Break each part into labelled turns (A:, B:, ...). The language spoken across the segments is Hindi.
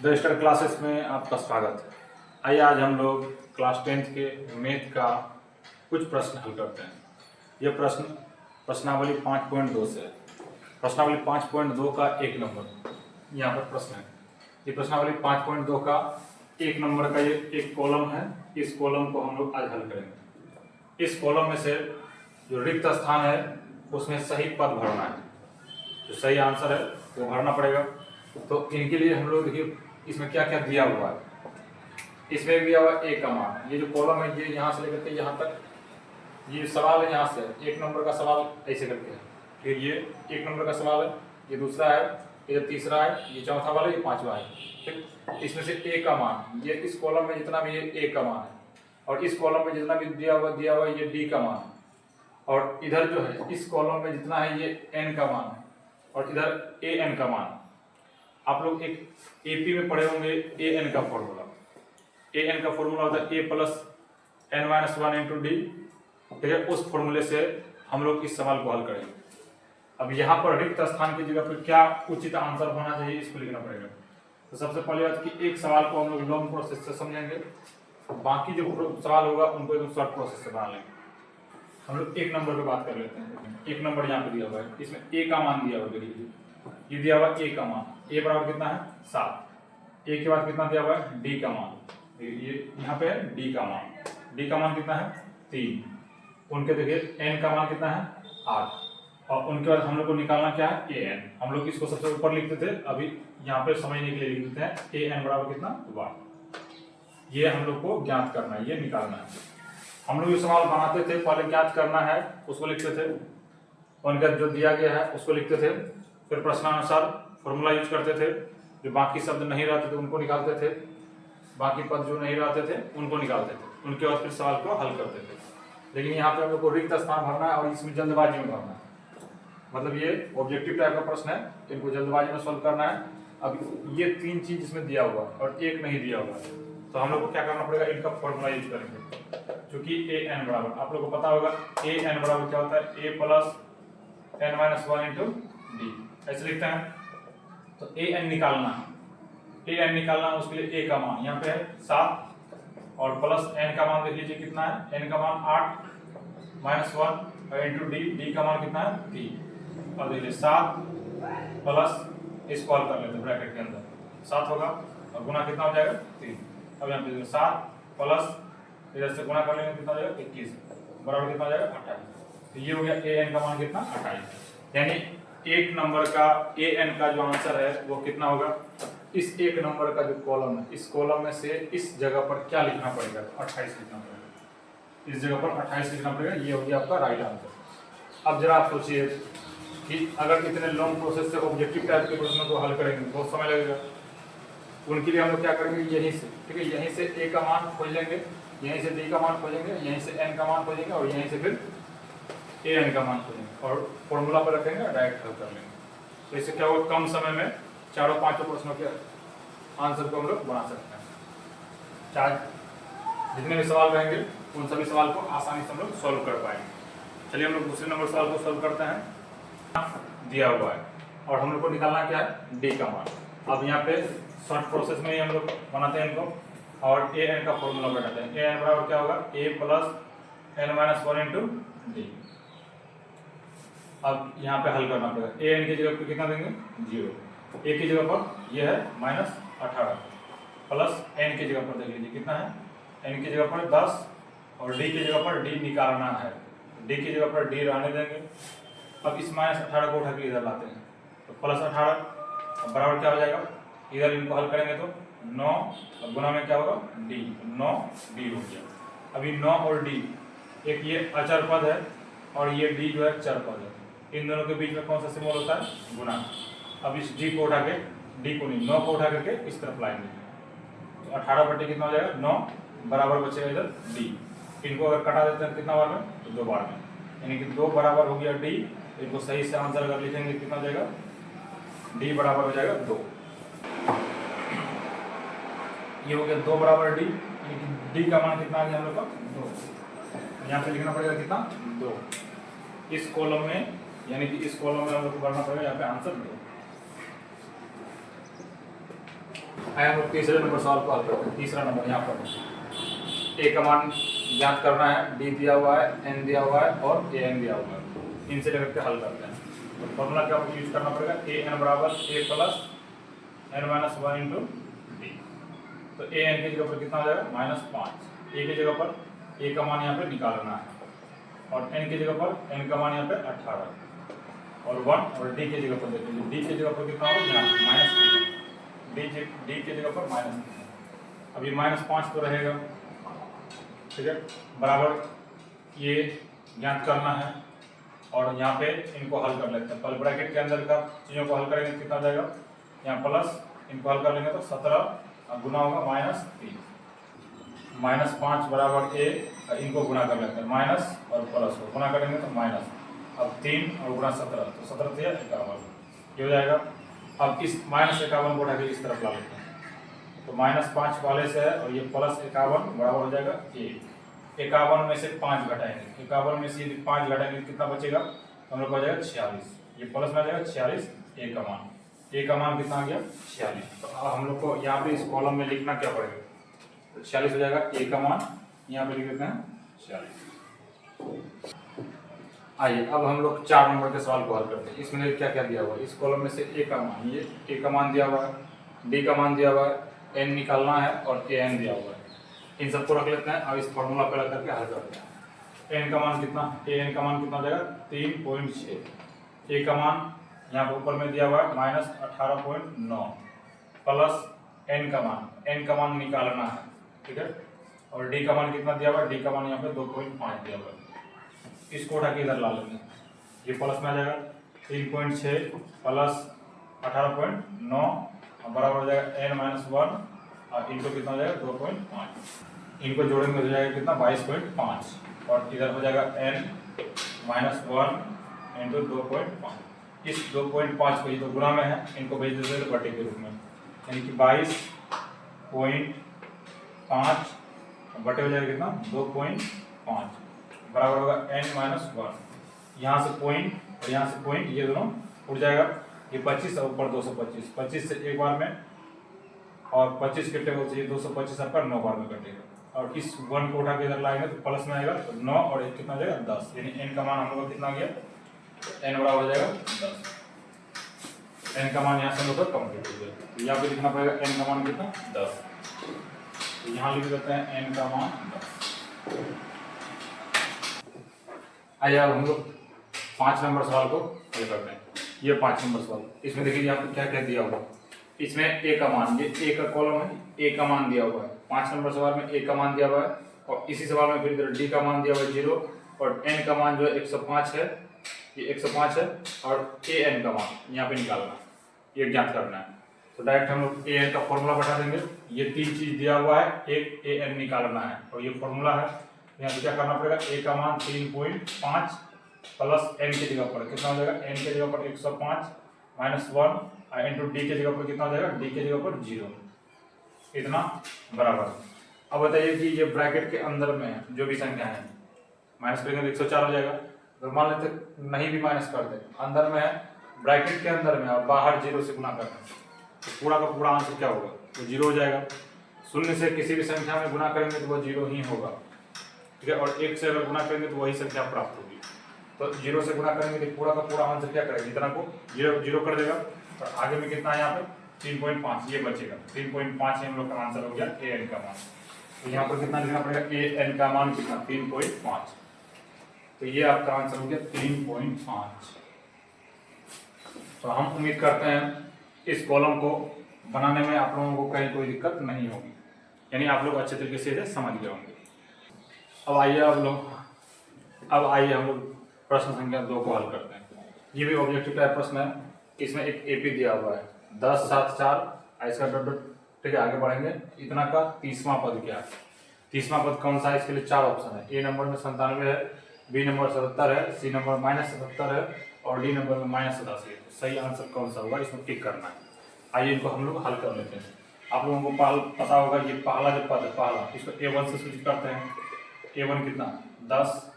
A: द स्टार क्लासेस में आपका स्वागत है। आइए आज हम लोग क्लास 10th के मैथ का कुछ प्रश्न हल करते हैं। यह प्रश्न प्रश्नावली 5.2 से है। प्रश्नावली 5.2 का एक नंबर यहाँ पर प्रश्न है। ये प्रश्नावली 5.2 का एक नंबर का ये एक कॉलम है। इस कॉलम को हम लोग आज हल करेंगे। इस कॉलम में से जो रिक्त स्थान है उसमें सही पद भरना है। जो सही आंसर है वो भरना पड़ेगा। तो इनके लिए हम लोग देखिए इसमें क्या क्या दिया हुआ है। इसमें दिया हुआ ए का मान, ये जो कॉलम है ये यहाँ से लेकर के यहाँ तक ये सवाल है। यहाँ से एक नंबर का सवाल ऐसे करके है, फिर ये एक नंबर का सवाल है, ये दूसरा है, ये तीसरा है, ये चौथा वाला, ये पांचवा है। ठीक, इसमें से ए का मान, ये इस कॉलम में जितना भी ए का मान है, और इस कॉलम में जितना भी दिया हुआ ये डी का मान है, और इधर जो है इस कॉलम में जितना है ये एन का मान है, और इधर ए एन का मान। आप लोग एक एपी में पढ़े होंगे ए एन का फॉर्मूला। ए एन का फॉर्मूला होता है A plus N minus 1 into D. ठीक है, उस फॉर्मूले से हम लोग इस सवाल को हल करेंगे। अब यहाँ पर रिक्त स्थान की जगह पर क्या उचित आंसर होना चाहिए इसको लिखना पड़ेगा। तो सबसे पहले बात कि एक सवाल को हम लोग लॉन्ग प्रोसेस से समझेंगे, बाकी जो सवाल होगा उनको एकदम शॉर्ट प्रोसेस से बना लेंगे। हम लोग एक नंबर पे बात कर लेते हैं। एक नंबर यहाँ पे दिया हुआ है, इसमें ए का मान दिया हुआ है। ये दिया हुआ ए का मान, ए बराबर कितना है 7। ए के बाद कितना दिया हुआ है डी का मान, ये यहाँ पे है डी का मान। डी का मान कितना है 3। उनके देखिए एन का मान कितना है 8, और उनके बाद हम लोग को निकालना क्या है ए एन। हम लोग इसको सबसे ऊपर लिखते थे, अभी यहाँ पे समझने के लिए लिख देते हैं ए एन बराबर कितना 1। ये हम लोग को ज्ञात करना है, ये निकालना है। हम लोग ये सवाल बनाते थे, पहले ज्ञात करना है उसको लिखते थे, उनका जो दिया गया है उसको लिखते थे, फिर प्रश्नानुसार फॉर्मूला यूज करते थे। जो बाकी शब्द नहीं रहते थे उनको निकालते थे, बाकी पद जो नहीं रहते थे उनको निकालते थे, उनके बाद फिर सवाल को हल करते थे। लेकिन यहाँ पे हम लोग को रिक्त स्थान भरना है और इसमें जल्दबाजी में भरना है। मतलब ये ऑब्जेक्टिव टाइप का प्रश्न है, इनको जल्दबाजी में सॉल्व करना है। अब ये 3 चीज इसमें दिया हुआ और एक नहीं दिया हुआ है, तो हम लोग को क्या करना पड़ेगा, इनका फॉर्मूला यूज करेंगे। क्योंकि ए एन बराबर आप लोग को पता होगा ए एन बराबर क्या होता है, A plus N minus 1 into D, ऐसे लिखते हैं। तो ए एन निकालना है, ए एन निकालना है, उसके लिए ए का मान यहाँ पे है 7, और प्लस एन का मान देख लीजिए कितना है, एन का मान 8 माइनस 1 और इंटू डी, डी का मान कितना है 3। और देखिए 7 प्लस इसको हल कर लेते हैं ब्रैकेट के अंदर, 7 होगा और गुना कितना हो जाएगा 3। अब यहाँ पे 7 प्लस इधर से गुना कर लेंगे कितना हो जाएगा 21 बराबर कितना हो जाएगा 28। तो ये हो गया ए एन का मान कितना 28। यानी एक नंबर का ए एन का जो आंसर है वो कितना होगा, इस एक नंबर का जो कॉलम है इस कॉलम में से इस जगह पर क्या लिखना पड़ेगा, 28 लिखना पड़ेगा। इस जगह पर 28 लिखना पड़ेगा, ये हो गया आपका राइट आंसर। अब जरा आप सोचिए कि अगर इतने लॉन्ग प्रोसेस से ऑब्जेक्टिव टाइप के प्रश्नों को हल करेंगे बहुत समय लगेगा। उनके लिए हम लोग क्या करेंगे, यहीं से, ठीक है, यहीं से ए का मान खोज लेंगे, यहीं से डी का मान खोजेंगे, यहीं से एन का मान खोजेंगे, और यहीं से फिर ए एन का मान खोजेंगे और फॉर्मूला पर रखेंगे, डायरेक्ट हल कर लेंगे। तो इससे क्या होगा, कम समय में चारों पांचों प्रश्नों के आंसर को हम लोग बना सकते हैं। चाहे जितने भी सवाल रहेंगे उन सभी सवाल को आसानी से हम लोग सॉल्व कर पाएंगे। चलिए हम लोग दूसरे नंबर सवाल को सॉल्व करते हैं। दिया हुआ है और हम लोग को निकालना क्या है, डी का मान। अब यहाँ पे शॉर्ट प्रोसेस में ही हम लोग बनाते हैं इनको, और ए एन का फॉर्मूला बनाते हैं। ए एन बराबर क्या होगा, A plus N minus 1 into D. अब यहाँ पे हल करना पड़ेगा, ए एन की जगह पर कितना देंगे 0, ए की जगह पर ये है माइनस 18, प्लस एन की जगह पर देख लीजिए कितना है, एन की जगह पर 10, और डी की जगह पर डी निकालना है, डी की जगह पर डी रहने देंगे। अब इस माइनस 18 को उठा के इधर लाते हैं, तो प्लस 18 बराबर क्या हो जाएगा, इधर इनको हल करेंगे तो 9, और गुना में क्या होगा डी, 9 डी हो गया। अभी 9 और डी, एक ये अचर पद है और ये डी जो है चर पद है, इन दोनों के बीच में कौन सा सिंबल होता है, गुना। अब इस डी को उठा के, डी को नहीं 9 को उठा करके इस तरफ लाएंगे, तो 18 बटे कितना हो जाएगा 9 बराबर बचेगा इधर डी। इनको अगर कटा देते हैं कितना बार में, तो 2 बार में, यानी कि 2 बराबर हो गया डी। इनको सही से आंसर अगर लिखेंगे कितना हो जाएगा, डी बराबर हो जाएगा 2। ये हो गया 2 बराबर डी, यानी कि डी का मान कितना आ गया हम लोग का 2। यहाँ पे लिखना पड़ेगा कितना 2 इस कॉलम में, यानी कि इस कॉलम में हम लोग को करना पड़ेगा यहाँ पे आंसर 2। आइए हम लोग तीसरे नंबर सवाल को हल करते हैं। तीसरा नंबर यहाँ पर ए का मान ज्ञात करना है, डी दिया हुआ है, एन दिया हुआ है और ए एन दिया हुआ है। इनसे लेकर के हल करते हैं। तो फॉर्मूला क्या यूज करना पड़ेगा, ए एन बराबर A plus N minus one into D. तो ए एन की जगह पर कितना हो जाएगा, -5। ए की जगह पर ए का मान यहाँ पे निकालना है और एन की जगह पर एन का मान यहाँ पे 18 और 1 और डी की जगह पर देखिए, डी की जगह पर कितना होगा, -3। डी की जगह पर -3। अब ये -5 तो रहेगा, ठीक है, बराबर ये ज्ञात करना है और यहाँ पे इनको हल कर लेते हैं। पहले ब्रैकेट के अंदर का चीज़ों को हल करेंगे तो कितना जाएगा, यहाँ प्लस इनको हल कर लेंगे तो 17 गुना होगा -3। -5 बराबर ए, इनको गुना कर लेते हैं, माइनस और प्लस को गुना करेंगे तो माइनस। अब 3 और गुना 17 तो 17 से 51 ये हो जाएगा। अब इस -51 को उठा के इस तरफ ला लेते हैं तो -5 वाले से है और ये +51 बराबर हो जाएगा ए। 51 में से 5 घटाएंगे, 51 में से यदि 5 घटाएंगे कितना बचेगा, तो हम लोग को आ जाएगा 46। ये प्लस में आ जाएगा 46, ए का मान कितना आ गया 46। तो अब हम लोग को यहाँ पे इस कॉलम में लिखना क्या पड़ेगा, तो 46 हो जाएगा, ए का मान यहाँ पे लिख देते हैं 46। आइए अब हम लोग 4 नंबर के सवाल को हल करते हैं। इसमें क्या क्या दिया हुआ है, इस कॉलम में से ए का मान, ये ए का मान दिया हुआ है, डी का मान दिया हुआ है, एन निकालना है और ए एन दिया हुआ है। इन सबको रख लेते हैं और इस फॉर्मूला पे लग करके हल करते हैं। एन का मान कितना, ए एन का मान कितना हो जाएगा 3.6। ए का मान यहाँ पर ऊपर में दिया हुआ है -18.9 प्लस एन का मान निकालना है, ठीक है, और डी का मान कितना दिया हुआ है, डी का मान यहाँ पे 2.5 दिया हुआ है। इसको उठा के इधर ला लेंगे, ये प्लस में आ जाएगा 3.6 प्लस 18.9 बराबर हो जाएगा n-1 और इनको कितना हो जाएगा 2.5। इनको जोड़ेंगे हो जाएगा कितना 22.5 और इधर हो जाएगा n-1 इंटू 2.5। इस 2.5 को ये तो गुणा में है, इनको भेज देते हैं बटे के रूप में, यानी कि 22.5 बटे हो जाएगा कितना 2.5 बराबर होगा n-1। यहाँ से पॉइंट और यहाँ से पॉइंट, ये दोनों उड़ जाएगा, ये 25 और ऊपर 225, 25 से एक बार में और 25 के टेबल से ये 225 आपका 9 बार में कटेगा और इस 1 को उठा के इधर लाएंगे तो प्लस में आएगा तो 9 और एक कितना जाएगा 10, यानी n का मान हम लोग कितना गया, n बराबर हो जाएगा 10। n का मान यहाँ से हम लोग कंप्लीट हो गया। तो यहाँ पे लिखना पड़ेगा n का मान कितना 10, तो यहाँ लिख देते हैं n का मान 10। आइए अब हम लोग 5 नंबर सवाल को हल करते हैं। ये 5 नंबर सवाल, इसमें देखिए यहाँ पे क्या क्या दिया हुआ है। इसमें ए का मान, ये ए का कॉलम है, ए का मान दिया हुआ है। 5 नंबर सवाल में ए का मान दिया हुआ है और इसी सवाल में फिर इधर डी का मान दिया हुआ है 0 और एन का मान जो है 105 है, ये 105 है और ए एन का मान यहाँ पे निकालना, ये ज्ञात करना है। तो डायरेक्ट हम लोग ए एन का फॉर्मूला बैठा देंगे। ये 3 चीज दिया हुआ है, एक ए एन निकालना है और ये फॉर्मूला है। यहाँ पे क्या करना पड़ेगा, ए का मान 3.5 प्लस एन की जगह पर कितना हो जाएगा, एन की जगह पर 105 -1 इंटू डी की जगह पर कितना हो जाएगा, डी की जगह पर 0, इतना बराबर। अब बताइए कि ये ब्रैकेट के अंदर में जो भी संख्या है माइनस करेंगे तो 104 हो जाएगा। तो मान लेते नहीं भी माइनस कर दे, अंदर में है, ब्रैकेट के अंदर में और बाहर 0 से गुना करते हैं तो पूरा का पूरा आंसर क्या होगा, तो 0 हो जाएगा। 0 से किसी भी संख्या में गुना करेंगे तो वो 0 ही होगा, ठीक है, और 1 से अगर गुना करेंगे तो वही संख्या प्राप्त होगी। तो 0 से गुना करेंगे तो पूरा का पूरा आंसर क्या करेगा, इतना को 0 कर देगा और आगे में कितना है यहाँ पे 3.5 ये बचेगा। 3.5 हम लोग का आंसर हो गया ए एन का मान। तो यहाँ पर कितना लिखना पड़ेगा, ए एन का मान कितना 3.5, तो ये आपका आंसर हो गया 3.5। तो हम उम्मीद करते हैं इस कॉलम को बनाने में आप लोगों को कहीं कोई दिक्कत नहीं होगी, यानी आप लोग अच्छे तरीके से इसे समझ गए होंगे। अब आइए हम लोग प्रश्न संख्या 2 को हल करते हैं। ये भी ऑब्जेक्टिव टाइप प्रश्न है। इसमें एक एपी दिया हुआ है 10, 7, 4, इसका डॉट डॉट, ठीक है, आगे बढ़ेंगे। इतना का 30वां पद क्या है, 30वां पद कौन सा है, इसके लिए 4 ऑप्शन है। ए नंबर में 97 है, बी नंबर 77 है, सी नंबर -77 है और डी नंबर में -87 है। सही आंसर कौन सा होगा, इसमें टिक करना है। आइए इनको हम लोग हल कर लेते हैं। आप लोगों को पता होगा ये पहला जो पद है, पहला, इसको A1 से सूचित करते हैं। A1 कितना 10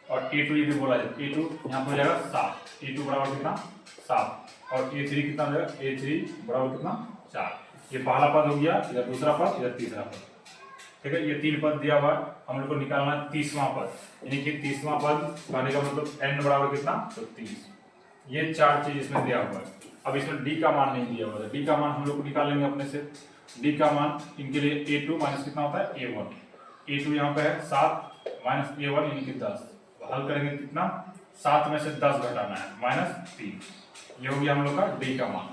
A: और T2 ये भी बोला जाए, T2 यहाँ पर हो जाएगा 7, T2 बराबर कितना 7 और A3 कितना हो जाएगा, A3 बराबर कितना 4। ये पहला पद हो गया, इधर दूसरा पद, इधर तीसरा पद। ठीक है, ये 3 पद दिया हुआ है, हम लोग को निकालना है 30वां पद, यानी कि 30वां पद कहने का मतलब n बराबर कितना, तो 30। ये 4 चीज इसमें दिया हुआ है। अब इसमें d का मान नहीं दिया हुआ है, d का मान हम लोग निकालेंगे अपने से। d का मान इनके लिए a2 माइनस कितना होता है, a1। a2 यहाँ पे है 7 माइनस a1 यानी कि 10। हल करेंगे कितना, 7 में से 10 घटाना है, -3। ये हो गया हम लोग का d का मान।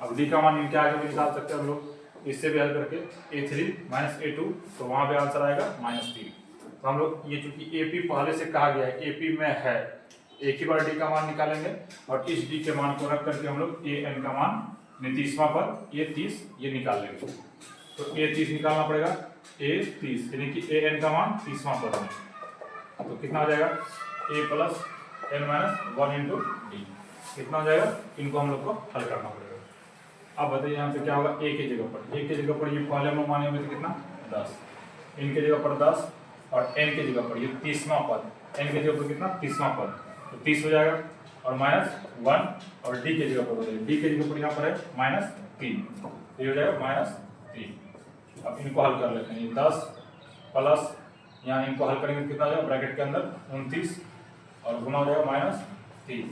A: अब d का मान इनके आगे भी निकाल सकते हैं हम लोग, इससे भी हल करके a3 माइनस a2, तो वहां पे आंसर आएगा -3। तो हम लोग ये चूंकि AP पहले से कहा गया है, AP में है, एक ही बार d का मान निकालेंगे और इस d के मान को रख करके हम लोग an का मान 30वां पद ये 30 ये निकाल लेंगे। तो a30 निकालना पड़ेगा, a30 यानी कि an का मान 30वां पद में, तो कितना हो जाएगा a plus n minus 1 into d, कितना हो जाएगा, इनको हम लोग को हल करना पड़ेगा। अब बताइए यहाँ पे क्या होगा, a की जगह पर, a की जगह पर ये पहले हम लोग माने हुए थे कितना 10, इनके जगह पर 10 और n की जगह पर ये 30वां पद, n की जगह पर कितना 30वां पद, तो 30 हो जाएगा और -1 और d की जगह पर हो जाएगा, d की जगह पर यहाँ पर है -3, ये हो जाएगा -3। अब इनको हल कर लेते हैं, ये 10 प्लस यहाँ इनको हल करेंगे कितना हो जाएगा ब्रैकेट के अंदर 29 और गुना हो जाएगा -3,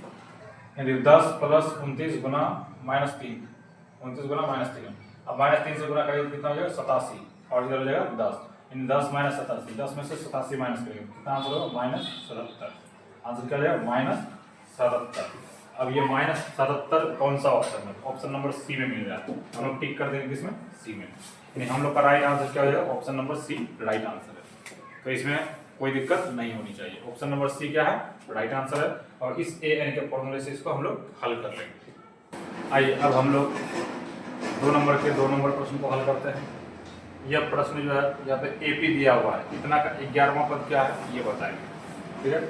A: यानी 10 प्लस 29 गुना -3, 29 गुना -3। अब -3 से गुना करेंगे कितना हो जाएगा 87 और इधर हो जाएगा 10, इन 10 माइनस 87, 10 में से 87 माइनस करेंगे कितना आंसर होगा -77। आंसर क्या हो जाएगा -77। अब ये -77 कौन सा ऑप्शन है, ऑप्शन नंबर सी में मिल रहा है, हम लोग टिक कर देंगे किसमें, सी में, यानी हम लोग का राइट आंसर क्या हो जाएगा, option number C right answer है। तो इसमें कोई दिक्कत नहीं होनी चाहिए, ऑप्शन नंबर सी क्या है, राइट आंसर है। और इस an के फॉर्मूले से इसको हम लोग हल कर लेंगे। आइए अब हम लोग 2 नंबर प्रश्न को हल करते हैं। यह प्रश्न जो है यहाँ पे AP दिया हुआ है, इतना का 11वां पद क्या है ये बताएंगे, ठीक है।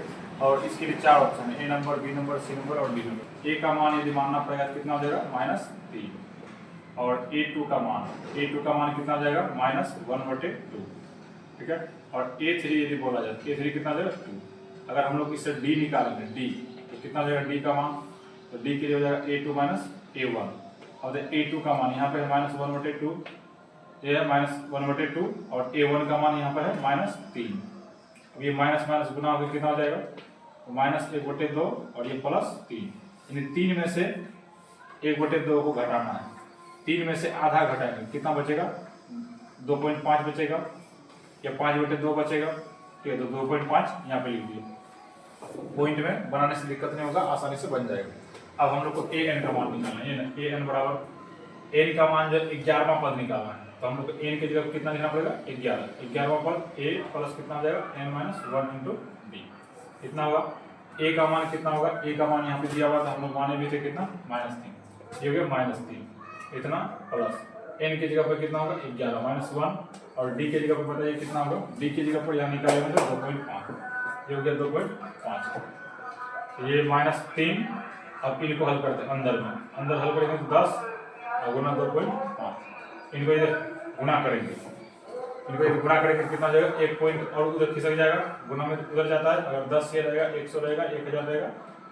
A: और इसके लिए 4 ऑप्शन है, A number, B number, C number और D नंबर। A का मान यदि मानना पड़ेगा तो कितना हो जाएगा -3, और A2 का मान कितना हो जाएगा -1/2, ठीक है। और A3 यदि बोला जाए तो A3 कितना हो जाएगा 2। अगर हम लोग इससे D निकालेंगे, D तो कितना हो जाएगा D का मान, तो D के लिए हो जाएगा A2 माइनस A1, और A2 का मान यहाँ पे है -1/2, ये है -1/2 और A1 का मान यहाँ पर है -3। अब ये माइनस माइनस गुना होकर कितना हो जाएगा, तो -1/2 और ये +3, यानी 3 में से 1/2 को घटाना है, 3 में से आधा घटाएंगे कितना बचेगा, 2.5 बचेगा, या 5/2 बचेगा, ठीक है। तो 2.5 यहाँ पे लिख दिए, पॉइंट में बनाने से दिक्कत नहीं होगा, आसानी से बन जाएगा। अब हम लोग को an का मान निकालना है, an बराबर n का मान जो 11वां पद निकालना है, तो हम लोग को n की जगह कितना लिखना पड़ेगा 11वां पद a प्लस कितना हो जाएगा n-1 इंटू d, कितना होगा, a का मान कितना होगा, a का मान यहाँ पे दिया हुआ था, हम लोग माने भी थे कितना -3, ये हो गया -3, इतना प्लस n की जगह पर कितना होगा 11 -1 और d की जगह पर बताइए कितना होगा, d की जगह पर यहाँ निकालेंगे तो 2.5, ये हो गया 2.5, ये -3। अब इनको हल करते हैं, अंदर हल करेंगे तो 10 और गुना 2.5, इनको इधर गुना करेंगे, कितना हो जाएगा, 1 पॉइंट और उधर खिसक जाएगा, गुना में उधर जाता है, अगर 10 ये रहेगा 100 रहेगा 1000 रहेगा,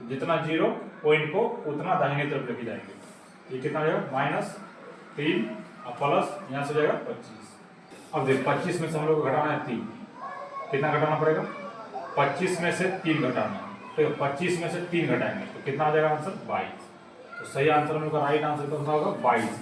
A: जितना 0 पॉइंट को उतना दाहिने तरफ लेके जाएंगे, ये कितना हो जाएगा -3 और प्लस यहाँ से हो जाएगा 25। अब देखिए 25 में से हम लोग को घटाना है 3, कितना घटाना पड़ेगा, 25 में से 3 घटाना है, तो 25 में से 3 घटाएंगे तो कितना आ जाएगा आंसर 22। तो सही आंसर हम लोग का राइट आंसर कितना होगा 22।